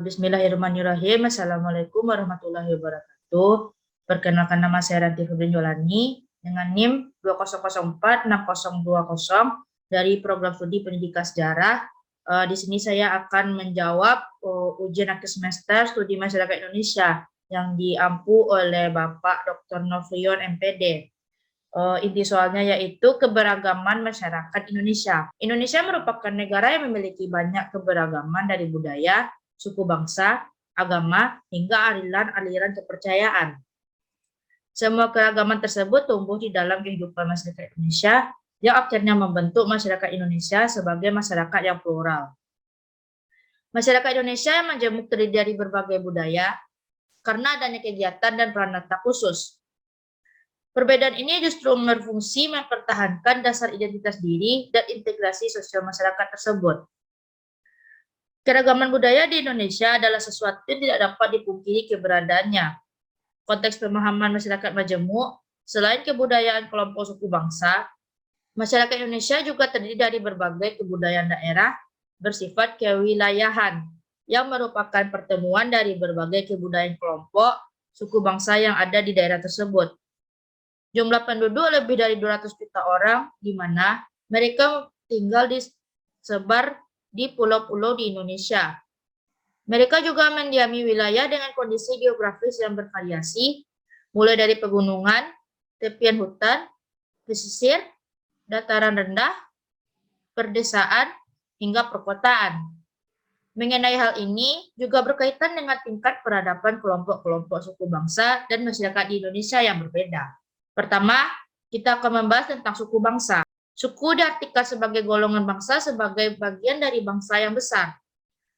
Bismillahirrahmanirrahim. Assalamualaikum warahmatullahi wabarakatuh. Perkenalkan, nama saya Ranti Febrin Jolani dengan NIM 20046020 dari program studi Pendidikan Sejarah. Di sini saya akan menjawab ujian akhir semester studi masyarakat Indonesia yang diampu oleh Bapak Dr. Novrion MPD. Inti soalnya yaitu keberagaman masyarakat Indonesia. Indonesia merupakan negara yang memiliki banyak keberagaman dari budaya, suku bangsa, agama, hingga aliran-aliran kepercayaan. Semua keragaman tersebut tumbuh di dalam kehidupan masyarakat Indonesia yang akhirnya membentuk masyarakat Indonesia sebagai masyarakat yang plural. Masyarakat Indonesia yang majemuk terdiri dari berbagai budaya karena adanya kegiatan dan peranata khusus. Perbedaan ini justru berfungsi mempertahankan dasar identitas diri dan integrasi sosial masyarakat tersebut. Keragaman budaya di Indonesia adalah sesuatu yang tidak dapat dipungkiri keberadaannya. Konteks pemahaman masyarakat majemuk, selain kebudayaan kelompok suku bangsa, masyarakat Indonesia juga terdiri dari berbagai kebudayaan daerah bersifat kewilayahan, yang merupakan pertemuan dari berbagai kebudayaan kelompok suku bangsa yang ada di daerah tersebut. Jumlah penduduk lebih dari 200 juta orang, di mana mereka tinggal disebar di pulau-pulau di Indonesia. Mereka juga mendiami wilayah dengan kondisi geografis yang bervariasi, mulai dari pegunungan, tepian hutan, pesisir, dataran rendah, perdesaan, hingga perkotaan. Mengenai hal ini juga berkaitan dengan tingkat peradaban kelompok-kelompok suku bangsa dan masyarakat di Indonesia yang berbeda. Pertama, kita akan membahas tentang suku bangsa. Suku diartikan sebagai golongan bangsa sebagai bagian dari bangsa yang besar.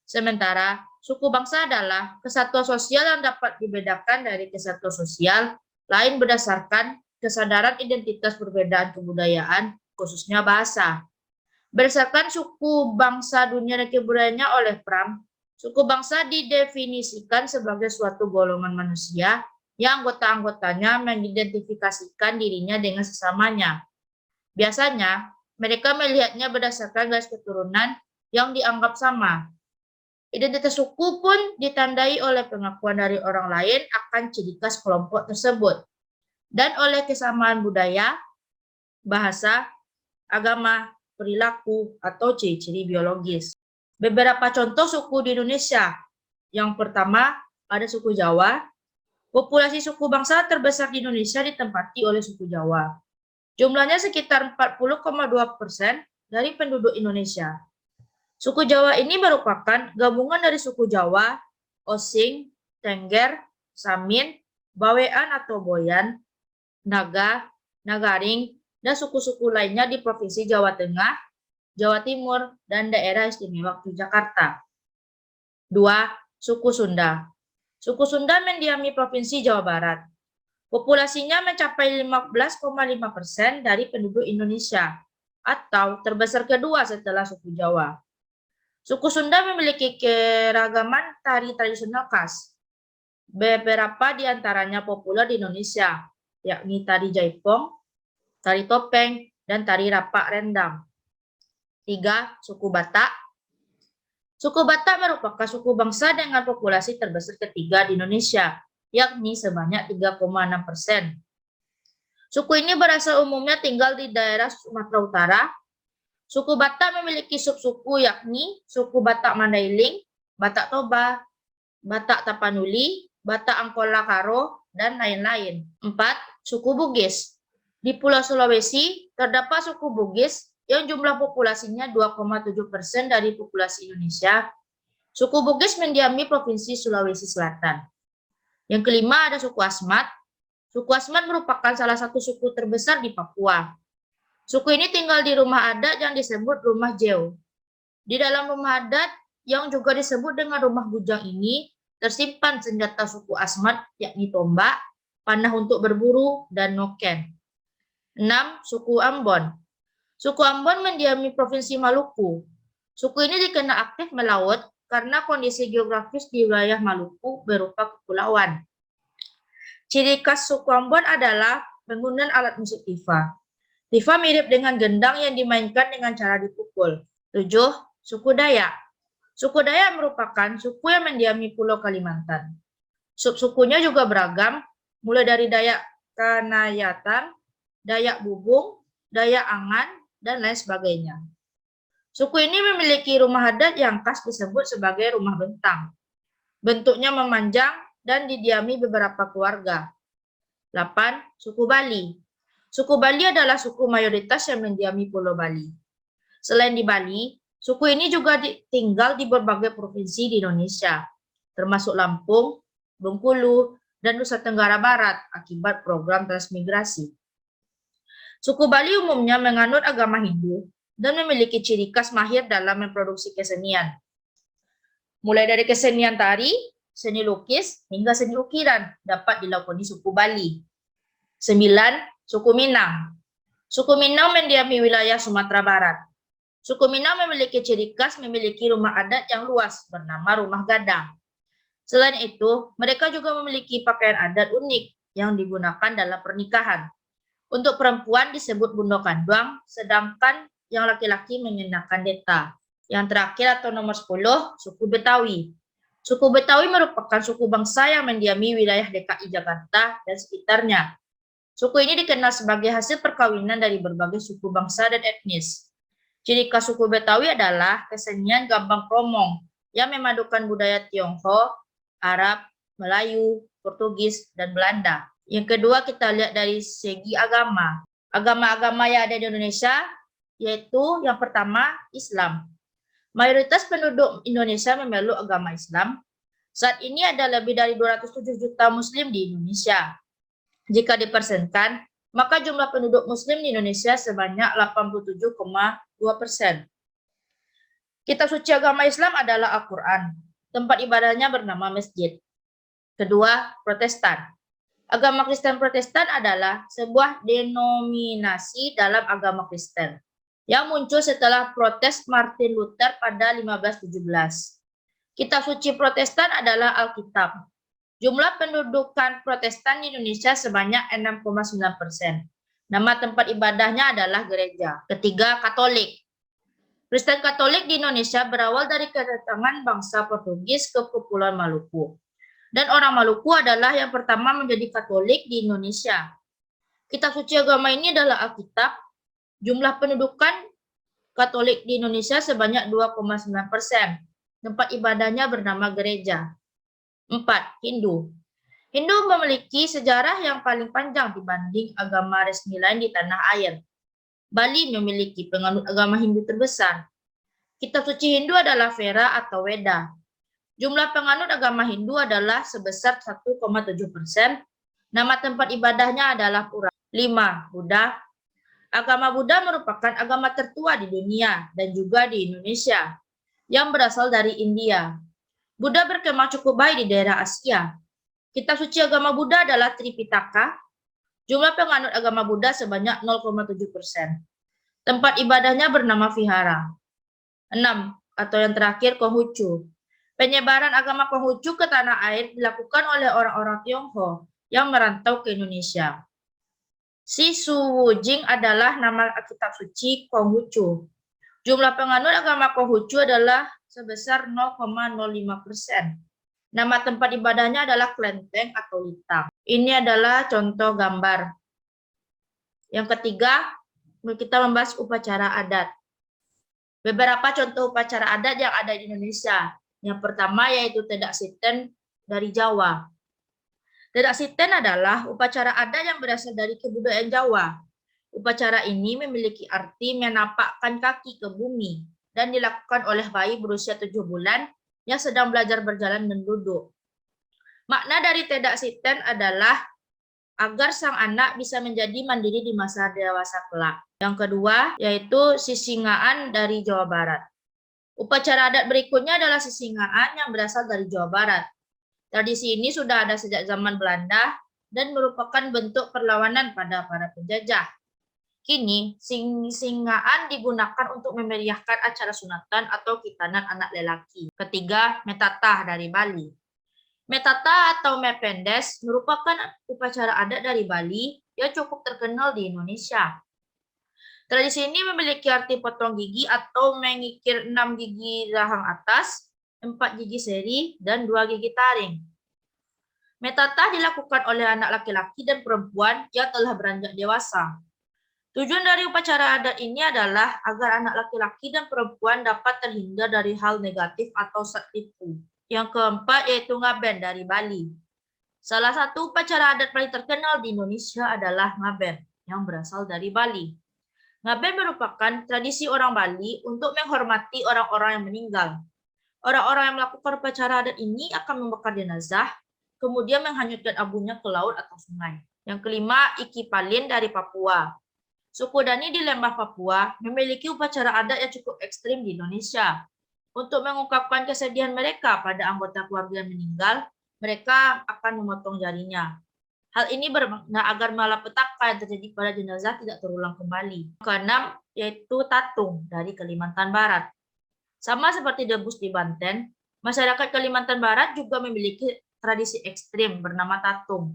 Sementara, suku bangsa adalah kesatuan sosial yang dapat dibedakan dari kesatuan sosial lain berdasarkan kesadaran identitas perbedaan kebudayaan, khususnya bahasa. Berdasarkan suku bangsa dunia dan kebudayaannya oleh Pram, suku bangsa didefinisikan sebagai suatu golongan manusia yang anggota-anggotanya mengidentifikasikan dirinya dengan sesamanya. Biasanya, mereka melihatnya berdasarkan garis keturunan yang dianggap sama. Identitas suku pun ditandai oleh pengakuan dari orang lain akan ciri khas kelompok tersebut, dan oleh kesamaan budaya, bahasa, agama, perilaku, atau ciri-ciri biologis. Beberapa contoh suku di Indonesia. Yang pertama, ada suku Jawa. Populasi suku bangsa terbesar di Indonesia ditempati oleh suku Jawa. Jumlahnya sekitar 40,2% dari penduduk Indonesia. Suku Jawa ini merupakan gabungan dari suku Jawa, Osing, Tengger, Samin, Bawean atau Boyan, Naga, Nagaring, dan suku-suku lainnya di Provinsi Jawa Tengah, Jawa Timur, dan Daerah Istimewa Yogyakarta. 2. Suku Sunda. Suku Sunda mendiami Provinsi Jawa Barat. Populasinya mencapai 15,5% dari penduduk Indonesia, atau terbesar kedua setelah suku Jawa. Suku Sunda memiliki keragaman tari tradisional khas. Beberapa di antaranya populer di Indonesia, yakni tari jaipong, tari topeng, dan tari rapak rendang. 3. Suku Batak. Suku Batak merupakan suku bangsa dengan populasi terbesar ketiga di Indonesia, yakni sebanyak 3,6%. Suku ini berasal umumnya tinggal di daerah Sumatera Utara. Suku Batak memiliki subsuku yakni suku Batak Mandailing, Batak Toba, Batak Tapanuli, Batak Angkola Karo, dan lain-lain. 4. Suku Bugis. Di Pulau Sulawesi terdapat suku Bugis yang jumlah populasinya 2,7% dari populasi Indonesia. Suku Bugis mendiami Provinsi Sulawesi Selatan. Yang kelima ada suku Asmat. Suku Asmat merupakan salah satu suku terbesar di Papua. Suku ini tinggal di rumah adat yang disebut rumah Jeu. Di dalam rumah adat yang juga disebut dengan rumah bujang ini tersimpan senjata suku Asmat yakni tombak, panah untuk berburu, dan noken. 6. Suku Ambon. Suku Ambon mendiami Provinsi Maluku. Suku ini dikenal aktif melaut karena kondisi geografis di wilayah Maluku berupa kepulauan. Ciri khas suku Ambon adalah penggunaan alat musik tifa. Tifa mirip dengan gendang yang dimainkan dengan cara dipukul. 7. Suku Dayak. Suku Dayak merupakan suku yang mendiami Pulau Kalimantan. Subsukunya juga beragam, mulai dari Dayak Kanayatan, Dayak Bubung, Dayak Angan, dan lain sebagainya. Suku ini memiliki rumah adat yang khas disebut sebagai rumah bentang. Bentuknya memanjang dan didiami beberapa keluarga. 8. Suku Bali. Suku Bali adalah suku mayoritas yang mendiami Pulau Bali. Selain di Bali, suku ini juga tinggal di berbagai provinsi di Indonesia, termasuk Lampung, Bengkulu, dan Nusa Tenggara Barat akibat program transmigrasi. Suku Bali umumnya menganut agama Hindu dan memiliki ciri khas mahir dalam memproduksi kesenian. Mulai dari kesenian tari, seni lukis, hingga seni ukiran dapat dilakoni suku Bali. 9. Suku Minang. Suku Minang mendiami wilayah Sumatera Barat. Suku Minang memiliki ciri khas memiliki rumah adat yang luas bernama Rumah Gadang. Selain itu, mereka juga memiliki pakaian adat unik yang digunakan dalam pernikahan. Untuk perempuan disebut bundo kandang, sedangkan yang laki-laki mengenakan deta. Yang terakhir atau nomor 10, suku Betawi. Suku Betawi merupakan suku bangsa yang mendiami wilayah DKI Jakarta dan sekitarnya. Suku ini dikenal sebagai hasil perkawinan dari berbagai suku bangsa dan etnis. Ciri khas suku Betawi adalah kesenian gambang kromong yang memadukan budaya Tionghoa, Arab, Melayu, Portugis, dan Belanda. Yang kedua kita lihat dari segi agama. Agama-agama yang ada di Indonesia yaitu yang pertama Islam. Mayoritas penduduk Indonesia memeluk agama Islam. Saat ini ada lebih dari 207 juta Muslim di Indonesia. Jika dipersenkan, maka jumlah penduduk Muslim di Indonesia sebanyak 87,2%. Kitab suci agama Islam adalah Al-Quran. Tempat ibadahnya bernama masjid. Kedua, Protestan. Agama Kristen Protestan adalah sebuah denominasi dalam agama Kristen yang muncul setelah protes Martin Luther pada 1517. Kitab suci Protestan adalah Alkitab. Jumlah pendudukan Protestan di Indonesia sebanyak 6,9%. Nama tempat ibadahnya adalah gereja. Ketiga, Katolik. Kristen Katolik di Indonesia berawal dari kedatangan bangsa Portugis ke Kepulauan Maluku. Dan orang Maluku adalah yang pertama menjadi Katolik di Indonesia. Kitab suci agama ini adalah Alkitab. Jumlah pendudukan Katolik di Indonesia sebanyak 2,9%. Tempat ibadahnya bernama gereja. 4. Hindu. Hindu memiliki sejarah yang paling panjang dibanding agama resmi lain di tanah air. Bali memiliki penganut agama Hindu terbesar. Kitab suci Hindu adalah Veda atau Weda. Jumlah penganut agama Hindu adalah sebesar 1,7%. Nama tempat ibadahnya adalah Pura. 5. Buddha. Agama Buddha merupakan agama tertua di dunia dan juga di Indonesia yang berasal dari India. Buddha berkemah cukup baik di daerah Asia. Kitab suci agama Buddha adalah Tripitaka. Jumlah penganut agama Buddha sebanyak 0,7%. Tempat ibadahnya bernama Vihara. 6. Atau yang terakhir, Konghucu. Penyebaran agama Konghucu ke tanah air dilakukan oleh orang-orang Tionghoa yang merantau ke Indonesia. Si Su Wujing adalah nama kitab suci Konghucu. Jumlah penganut agama Konghucu adalah sebesar 0,05%. Nama tempat ibadahnya adalah Klenteng atau Litang. Ini adalah contoh gambar. Yang ketiga, kita membahas upacara adat. Beberapa contoh upacara adat yang ada di Indonesia. Yang pertama yaitu Tedak Siten dari Jawa. Tedak Siten adalah upacara adat yang berasal dari kebudayaan Jawa. Upacara ini memiliki arti menapakkan kaki ke bumi dan dilakukan oleh bayi berusia 7 bulan yang sedang belajar berjalan dan duduk. Makna dari Tedak Siten adalah agar sang anak bisa menjadi mandiri di masa dewasa kelak. Yang kedua yaitu Sisingaan dari Jawa Barat. Upacara adat berikutnya adalah Sisingaan yang berasal dari Jawa Barat. Tradisi ini sudah ada sejak zaman Belanda dan merupakan bentuk perlawanan pada para penjajah. Kini, Sisingaan digunakan untuk memeriahkan acara sunatan atau khitanan anak lelaki. Ketiga, Metatah dari Bali. Metatah atau Mependes merupakan upacara adat dari Bali yang cukup terkenal di Indonesia. Tradisi ini memiliki arti potong gigi atau mengikir 6 gigi rahang atas 4 gigi seri, dan 2 gigi taring. Metatah dilakukan oleh anak laki-laki dan perempuan yang telah beranjak dewasa. Tujuan dari upacara adat ini adalah agar anak laki-laki dan perempuan dapat terhindar dari hal negatif atau tipu. Yang keempat yaitu ngaben dari Bali. Salah satu upacara adat paling terkenal di Indonesia adalah ngaben yang berasal dari Bali. Ngaben merupakan tradisi orang Bali untuk menghormati orang-orang yang meninggal. Orang-orang yang melakukan upacara adat ini akan membakar jenazah, kemudian menghanyutkan abunya ke laut atau sungai. Yang kelima, Iki Palin dari Papua. Suku Dani di Lembah Papua memiliki upacara adat yang cukup ekstrim di Indonesia. Untuk mengungkapkan kesedihan mereka pada anggota keluarga yang meninggal, mereka akan memotong jarinya. Hal ini bermakna agar malapetaka yang terjadi pada jenazah tidak terulang kembali. Keenam, yaitu tatung dari Kalimantan Barat. Sama seperti debus di Banten, masyarakat Kalimantan Barat juga memiliki tradisi ekstrim bernama tatung.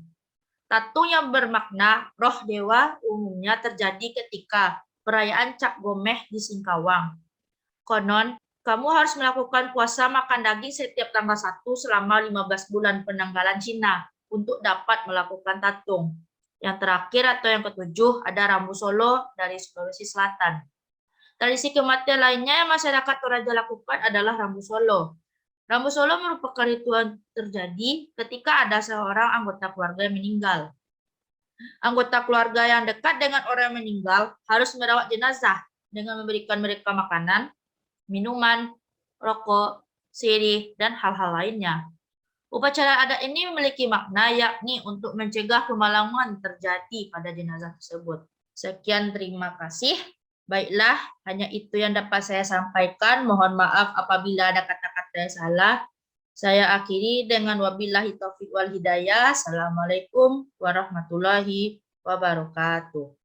Tatung yang bermakna roh dewa umumnya terjadi ketika perayaan Cap Gomeh di Singkawang. Konon, kamu harus melakukan puasa makan daging setiap tanggal 1 selama 15 bulan penanggalan Cina untuk dapat melakukan tatung. Yang terakhir atau yang ketujuh ada Rambu Solo dari Sulawesi Selatan. Tradisi kematian lainnya yang masyarakat Toraja lakukan adalah Rambu Solo. Rambu Solo merupakan ritual terjadi ketika ada seorang anggota keluarga yang meninggal. Anggota keluarga yang dekat dengan orang yang meninggal harus merawat jenazah dengan memberikan mereka makanan, minuman, rokok, sirih, dan hal-hal lainnya. Upacara adat ini memiliki makna yakni untuk mencegah kemalangan terjadi pada jenazah tersebut. Sekian, terima kasih. Baiklah, hanya itu yang dapat saya sampaikan. Mohon maaf apabila ada kata-kata yang salah. Saya akhiri dengan wabillahi taufiq wal hidayah. Assalamualaikum warahmatullahi wabarakatuh.